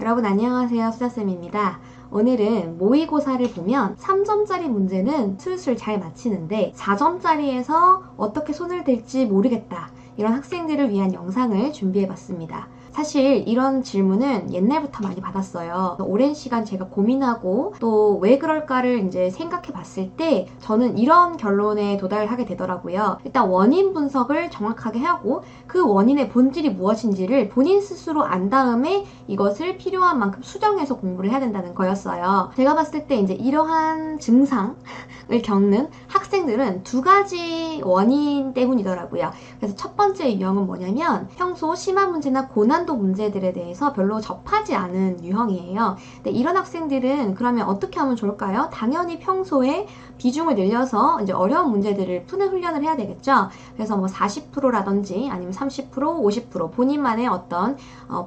여러분 안녕하세요. 수다쌤입니다. 오늘은 모의고사를 보면 3점짜리 문제는 술술 잘 맞히는데 4점짜리에서 어떻게 손을 댈지 모르겠다, 이런 학생들을 위한 영상을 준비해봤습니다. 사실 이런 질문은 옛날부터 많이 받았어요. 오랜 시간 제가 고민하고 또 왜 그럴까를 이제 생각해 봤을 때 저는 이런 결론에 도달하게 되더라고요. 일단 원인 분석을 정확하게 하고 그 원인의 본질이 무엇인지를 본인 스스로 안 다음에 이것을 필요한 만큼 수정해서 공부를 해야 된다는 거였어요. 제가 봤을 때 이제 이러한 증상을 겪는 학생들은 두 가지 원인 때문이더라고요. 그래서 첫 번째 유형은 뭐냐면 평소 심한 문제나 고난도 문제들에 대해서 별로 접하지 않은 유형이에요. 근데 이런 학생들은 그러면 어떻게 하면 좋을까요? 당연히 평소에 비중을 늘려서 이제 어려운 문제들을 푸는 훈련을 해야 되겠죠. 그래서 뭐 40%라든지 아니면 30%, 50% 본인만의 어떤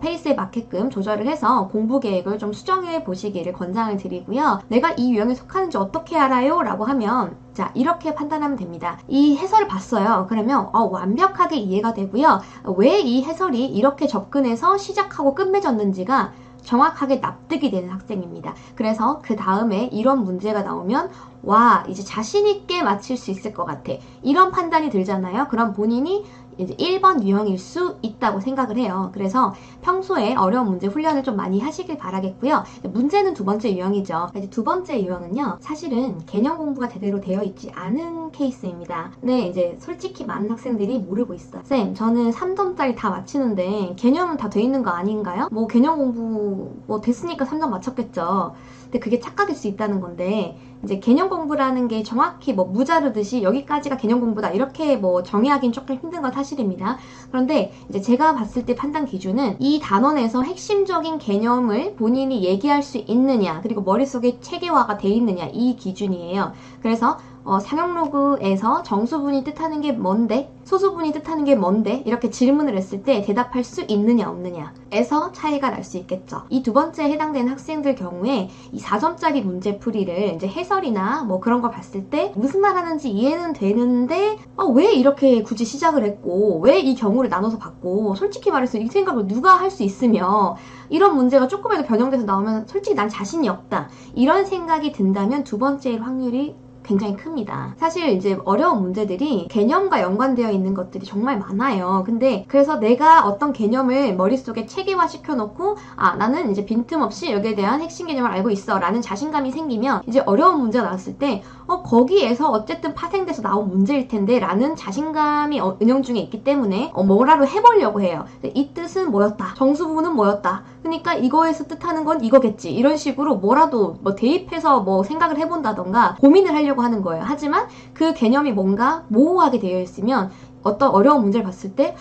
페이스에 맞게끔 조절을 해서 공부 계획을 좀 수정해 보시기를 권장을 드리고요. 내가 이 유형에 속하는지 어떻게 알아요? 라고 하면 자, 이렇게 판단하면 됩니다. 이 해설을 봤어요. 그러면 완벽하게 이해가 되고요. 왜 이 해설이 이렇게 접근해서 시작하고 끝맺었는지가 정확하게 납득이 되는 학생입니다. 그래서 그 다음에 이런 문제가 나오면 와, 이제 자신 있게 맞힐 수 있을 것 같아, 이런 판단이 들잖아요. 그럼 본인이 이제 1번 유형일 수 있다고 생각을 해요. 그래서 평소에 어려운 문제 훈련을 좀 많이 하시길 바라겠고요. 문제는 두 번째 유형이죠. 이제 두 번째 유형은요, 사실은 개념 공부가 제대로 되어 있지 않은 케이스입니다. 근데 이제 솔직히 많은 학생들이 모르고 있어요. 쌤, 저는 3점짜리 다 맞히는데 개념은 다 돼 있는 거 아닌가요? 뭐 개념 공부 뭐 됐으니까 3점 맞췄겠죠. 근데 그게 착각일 수 있다는 건데, 이제 개념 공부라는 게 정확히 뭐 무자르듯이 여기까지가 개념 공부다 이렇게 뭐 정의하기는 조금 힘든 건 사실입니다. 그런데 이제 제가 봤을 때 판단 기준은 이 단원에서 핵심적인 개념을 본인이 얘기할 수 있느냐, 그리고 머릿속에 체계화가 돼 있느냐, 이 기준이에요. 그래서 상용로그에서 정수분이 뜻하는 게 뭔데? 소수분이 뜻하는 게 뭔데? 이렇게 질문을 했을 때 대답할 수 있느냐 없느냐에서 차이가 날 수 있겠죠. 이 두 번째에 해당되는 학생들 경우에 이 4점짜리 문제풀이를 이제 해설이나 뭐 그런 걸 봤을 때 무슨 말 하는지 이해는 되는데 왜 이렇게 굳이 시작을 했고 왜 이 경우를 나눠서 봤고, 솔직히 말해서 이 생각을 누가 할 수 있으며 이런 문제가 조금이라도 변형돼서 나오면 솔직히 난 자신이 없다, 이런 생각이 든다면 두 번째일 확률이 굉장히 큽니다. 사실 이제 어려운 문제들이 개념과 연관되어 있는 것들이 정말 많아요. 근데 그래서 내가 어떤 개념을 머릿속에 체계화 시켜놓고 나는 이제 빈틈없이 여기에 대한 핵심 개념을 알고 있어 라는 자신감이 생기면 이제 어려운 문제가 나왔을 때 거기에서 어쨌든 파생돼서 나온 문제일 텐데 라는 자신감이 은연중에 있기 때문에 뭐라도 해보려고 해요. 이 뜻은 뭐였다, 정수부는 뭐였다, 그러니까 이거에서 뜻하는 건 이거겠지, 이런 식으로 뭐라도 뭐 대입해서 뭐 생각을 해본다던가 고민을 하려고 하는 거예요. 하지만 그 개념이 뭔가 모호하게 되어 있으면 어떤 어려운 문제를 봤을 때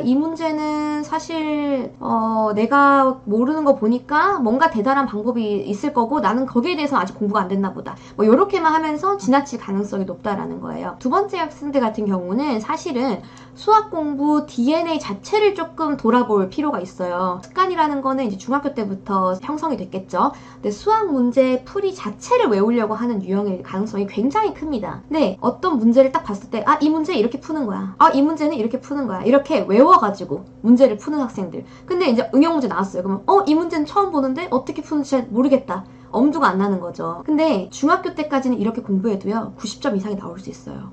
이 문제는 사실 내가 모르는 거 보니까 뭔가 대단한 방법이 있을 거고 나는 거기에 대해서 아직 공부가 안 됐나 보다, 뭐 이렇게만 하면서 지나칠 가능성이 높다라는 거예요. 두 번째 학생들 같은 경우는 사실은 수학 공부 DNA 자체를 조금 돌아볼 필요가 있어요. 습관이라는 거는 이제 중학교 때부터 형성이 됐겠죠. 근데 수학 문제 풀이 자체를 외우려고 하는 유형일 가능성이 굉장히 큽니다. 근데 어떤 문제를 딱 봤을 때 이 문제 이렇게 푸는 거야, 이 문제는 이렇게 푸는 거야, 이렇게 외워가지고 문제를 푸는 학생들. 근데 이제 응용 문제 나왔어요. 그러면 이 문제는 처음 보는데 어떻게 푸는지 잘 모르겠다, 엄두가 안 나는 거죠. 근데 중학교 때까지는 이렇게 공부해도요 90점 이상이 나올 수 있어요.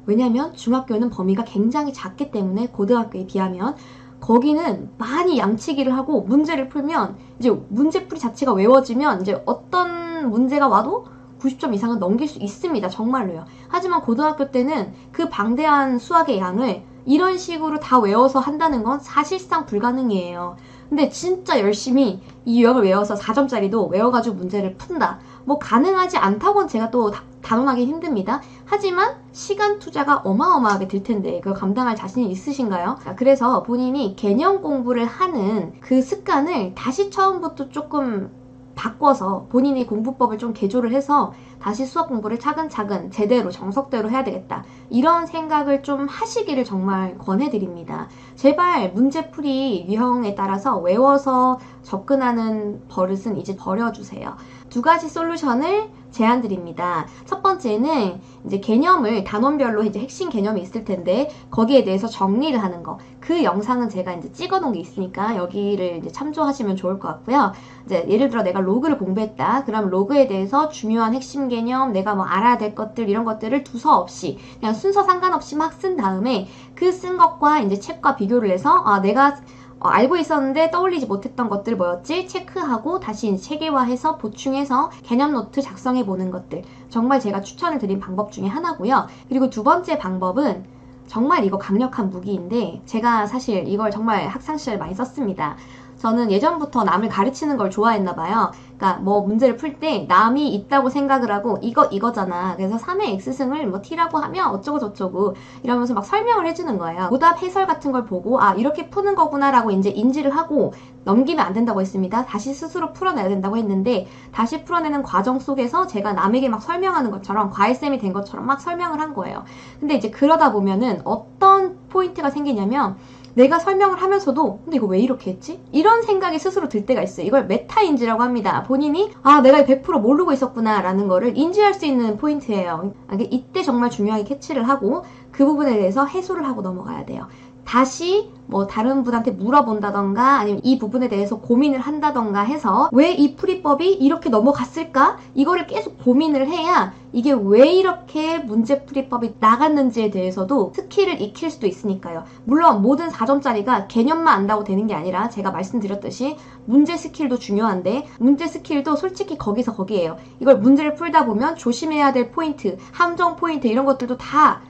왜냐면 중학교는 범위가 굉장히 작기 때문에 고등학교에 비하면 거기는 많이 양치기를 하고 문제를 풀면 이제 문제풀이 자체가 외워지면 이제 어떤 문제가 와도 90점 이상은 넘길 수 있습니다. 정말로요. 하지만 고등학교 때는 그 방대한 수학의 양을 이런 식으로 다 외워서 한다는 건 사실상 불가능이에요. 근데 진짜 열심히 이 유형을 외워서 4점짜리도 외워가지고 문제를 푼다, 뭐 가능하지 않다고는 제가 또 단언하기 힘듭니다. 하지만 시간 투자가 어마어마하게 들 텐데 그걸 감당할 자신이 있으신가요? 그래서 본인이 개념 공부를 하는 그 습관을 다시 처음부터 조금 바꿔서 본인이 공부법을 좀 개조를 해서 다시 수학 공부를 차근차근 제대로 정석대로 해야 되겠다, 이런 생각을 좀 하시기를 정말 권해드립니다. 제발 문제풀이 유형에 따라서 외워서 접근하는 버릇은 이제 버려주세요. 두 가지 솔루션을 제안 드립니다. 첫 번째는 이제 개념을 단원별로 이제 핵심 개념이 있을 텐데 거기에 대해서 정리를 하는 거. 그 영상은 제가 이제 찍어 놓은 게 있으니까 여기를 이제 참조하시면 좋을 것 같고요. 이제 예를 들어 내가 로그를 공부했다. 그럼 로그에 대해서 중요한 핵심 개념, 내가 뭐 알아야 될 것들 이런 것들을 두서없이 그냥 순서 상관없이 막 쓴 다음에 그 쓴 것과 이제 책과 비교를 해서 내가 알고 있었는데 떠올리지 못했던 것들 뭐였지? 체크하고 다시 체계화해서 보충해서 개념 노트 작성해 보는 것들. 정말 제가 추천을 드린 방법 중에 하나고요. 그리고 두 번째 방법은 정말 이거 강력한 무기인데 제가 사실 이걸 정말 학창시절에 많이 썼습니다. 저는 예전부터 남을 가르치는 걸 좋아했나 봐요. 그러니까 뭐 문제를 풀 때 남이 있다고 생각을 하고 이거잖아. 그래서 3의 x승을 뭐 t라고 하면 어쩌고 저쩌고 이러면서 막 설명을 해주는 거예요. 오답 해설 같은 걸 보고 이렇게 푸는 거구나 라고 이제 인지를 하고 넘기면 안 된다고 했습니다. 다시 스스로 풀어내야 된다고 했는데 다시 풀어내는 과정 속에서 제가 남에게 막 설명하는 것처럼 과외쌤이 된 것처럼 막 설명을 한 거예요. 근데 이제 그러다 보면은 어떤 포인트가 생기냐면 내가 설명을 하면서도 근데 이거 왜 이렇게 했지? 이런 생각이 스스로 들 때가 있어요. 이걸 메타인지라고 합니다. 본인이 내가 100% 모르고 있었구나 라는 거를 인지할 수 있는 포인트예요. 이때 정말 중요하게 캐치를 하고 그 부분에 대해서 해소를 하고 넘어가야 돼요. 다시 뭐 다른 분한테 물어본다던가 아니면 이 부분에 대해서 고민을 한다던가 해서 왜 이 풀이법이 이렇게 넘어갔을까? 이거를 계속 고민을 해야 이게 왜 이렇게 문제 풀이법이 나갔는지에 대해서도 스킬을 익힐 수도 있으니까요. 물론 모든 4점짜리가 개념만 안다고 되는 게 아니라 제가 말씀드렸듯이 문제 스킬도 중요한데 문제 스킬도 솔직히 거기서 거기에요. 이걸 문제를 풀다 보면 조심해야 될 포인트, 함정 포인트 이런 것들도 다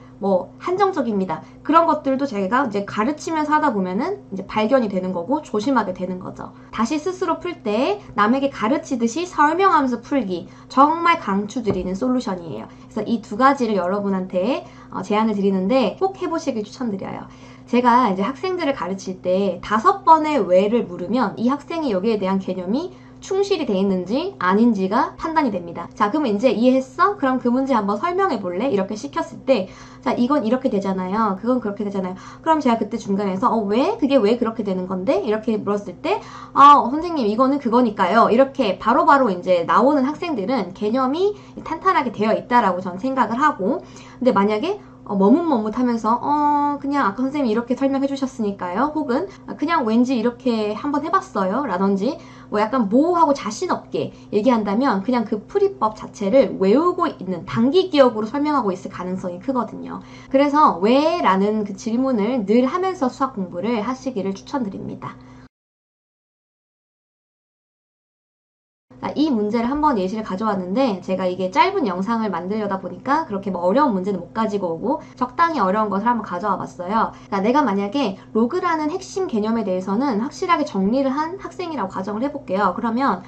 한정적입니다. 그런 것들도 제가 이제 가르치면서 하다 보면은 이제 발견이 되는 거고 조심하게 되는 거죠. 다시 스스로 풀 때 남에게 가르치듯이 설명하면서 풀기 정말 강추드리는 솔루션이에요. 그래서 이 두 가지를 여러분한테 제안을 드리는데 꼭 해보시길 추천드려요. 제가 이제 학생들을 가르칠 때 5번의 왜를 물으면 이 학생이 여기에 대한 개념이 충실이 돼 있는지 아닌지가 판단이 됩니다. 자, 그러면 이제 이해했어? 그럼 그 문제 한번 설명해 볼래? 이렇게 시켰을 때 자, 이건 이렇게 되잖아요. 그건 그렇게 되잖아요. 그럼 제가 그때 중간에서 왜? 그게 왜 그렇게 되는 건데? 이렇게 물었을 때 선생님 이거는 그거니까요. 이렇게 바로바로 이제 나오는 학생들은 개념이 탄탄하게 되어 있다라고 저는 생각을 하고 근데 만약에 머뭇머뭇하면서 그냥 아까 선생님이 이렇게 설명해 주셨으니까요. 혹은 그냥 왠지 이렇게 한번 해봤어요. 라든지 뭐 약간 모호하고 자신 없게 얘기한다면 그냥 그 풀이법 자체를 외우고 있는 단기 기억으로 설명하고 있을 가능성이 크거든요. 그래서 왜? 라는 그 질문을 늘 하면서 수학 공부를 하시기를 추천드립니다. 이 문제를 한번 예시를 가져왔는데 제가 이게 짧은 영상을 만들려다 보니까 그렇게 뭐 어려운 문제는 못 가지고 오고 적당히 어려운 것을 한번 가져와 봤어요. 그러니까 내가 만약에 로그라는 핵심 개념에 대해서는 확실하게 정리를 한 학생이라고 가정을 해볼게요. 그러면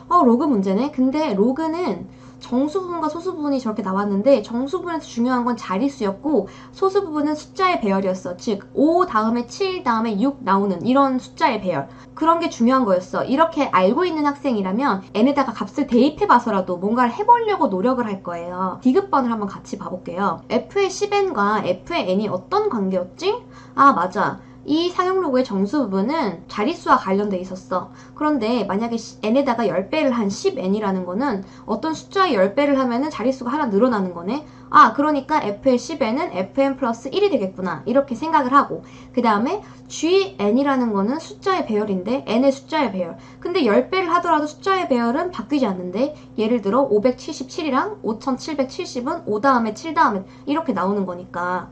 로그 문제네? 근데 로그는 정수 부분과 소수 부분이 저렇게 나왔는데 정수 부분에서 중요한 건 자릿수였고 소수 부분은 숫자의 배열이었어. 즉 5 다음에 7 다음에 6 나오는 이런 숫자의 배열. 그런 게 중요한 거였어. 이렇게 알고 있는 학생이라면 n에다가 값을 대입해봐서라도 뭔가를 해보려고 노력을 할 거예요. 디귿번을 한번 같이 봐볼게요. f의 10n과 f의 n이 어떤 관계였지? 맞아. 이 상용 로그의 정수 부분은 자릿수와 관련돼 있었어. 그런데 만약에 n에다가 10배를 한 10n이라는 거는 어떤 숫자의 10배를 하면은 자릿수가 하나 늘어나는 거네. 그러니까 f의 10n은 fn 플러스 1이 되겠구나. 이렇게 생각을 하고 그 다음에 gn이라는 거는 숫자의 배열인데 n의 숫자의 배열. 근데 10배를 하더라도 숫자의 배열은 바뀌지 않는데 예를 들어 577이랑 5770은 5 다음에 7 다음에 이렇게 나오는 거니까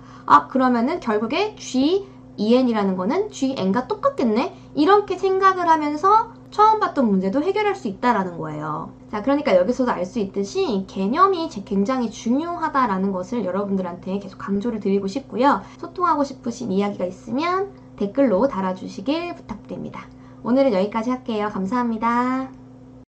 그러면은 결국에 en이라는 거는 gn과 똑같겠네? 이렇게 생각을 하면서 처음 봤던 문제도 해결할 수 있다라는 거예요. 자, 그러니까 여기서도 알 수 있듯이 개념이 굉장히 중요하다라는 것을 여러분들한테 계속 강조를 드리고 싶고요. 소통하고 싶으신 이야기가 있으면 댓글로 달아주시길 부탁드립니다. 오늘은 여기까지 할게요. 감사합니다.